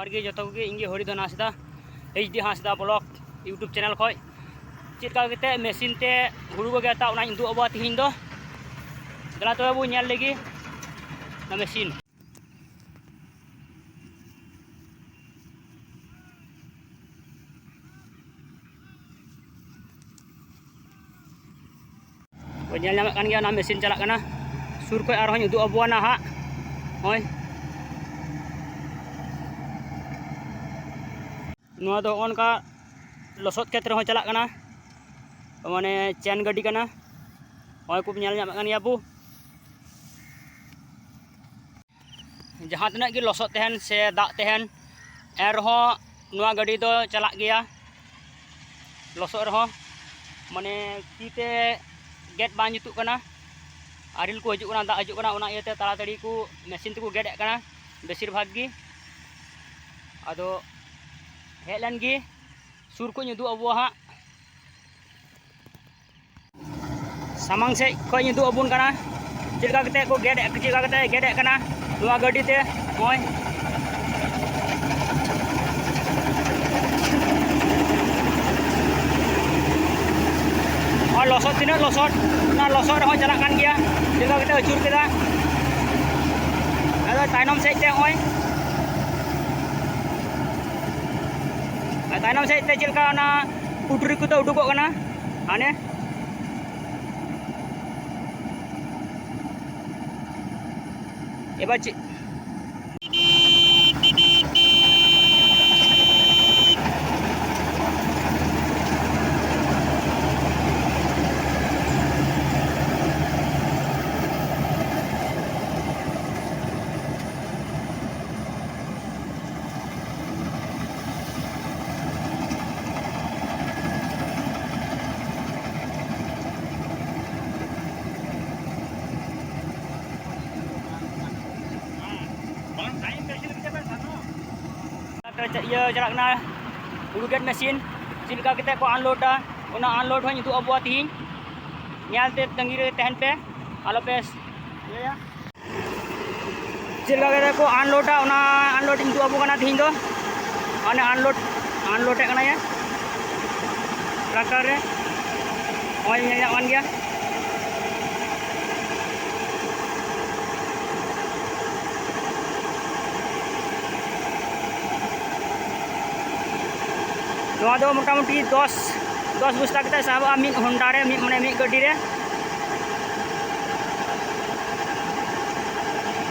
जोहार गे जो इंगे Haridhan Hansda HD Hansda blog YouTube channel खय चेका कते मेसिन ते हुड़ू बगेता उना इंदु अबा तिहिन दो दला तो बु नेल लगी ना मेसिन को नेल नाम kan गया ना मेसिन चला कना सुर खय आर हय उदु अबुआ ना हा होय नुआ दो ओनका लसोद खेत रह चला कना माने चैन गाड़ी कना होय को नेल नाम kan बु जहाँ तना कि लसोद तहन से दाग तहन एरहो नुआ गाड़ी दो चला गया लसोद रहो माने तीते गेट बां जुतुक कना आरिल को हजु कना दाग हजु कना ओना इयाते ताड़ाताड़ी को मेसिन ते को गेट कना बेसिर भाग गी आदो हेलन गी सुर को युदु अबुआ हा सामांग से को युदु अबुन कना चेका कते को गेट कना नुआ गाड़ी ते होय और लसोद तीना लसोद ना लसोद रहो चला कान गया चेका कते अचुर केदा आदो तायनम सेज ते होय तायनम सेज ते चेलका ना पुटरी को तो उडुको कना हाने एबार ये चलना हुड़ू गेट मेसिन चिलका कते को अनलोडा ओना अनलोड हन युदु अबुआ तिहिन नेलते तंगी रे तहन पे आलो पे ये चिलका कते को अनलोडा ओना अनलोड युदु अबु कना तिहिन दो अने अनलोड कना ये ट्रैक्टर रे ओय नेया वन गया मोटामुटी 10 बस्ता कते साहब मिद होंडा रे माने मिद गाड़ी रे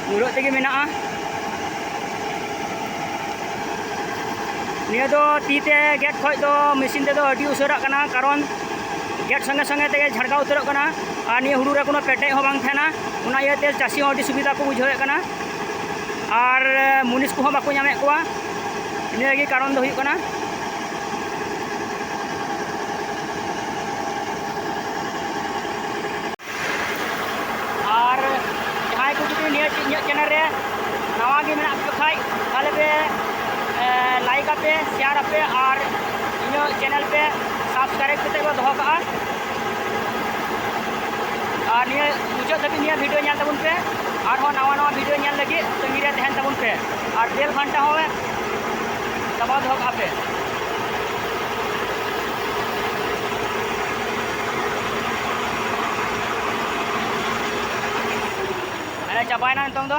मुरो तेगे मेना निया दो तीते गेट खय दो मशीन ते दो अडी उसरा कना कारण गेट संगे संगे तेगे झड़का उतरक कना और निया हुड़ू रे कोनो पेटे हो बांग थेना उना इयाते चासी हो अडी सुविधा को बुझावे कना और मुनिस को बाको नामे कोआ निया गे कारण दो हुई कना चैनल रे नवा गे मेना खाई ताले पे लाइक पे शेयर पे और इन चैनल पे सब्सक्राइब करते को दोह का और निया मुझे तक निया वीडियो नेल तबुन पे और हो नवा वीडियो नेल लगी तंगी रे तहन तबुन पे और बेल घंटा हो दबा दोह का पे चाबायना नितोंग दो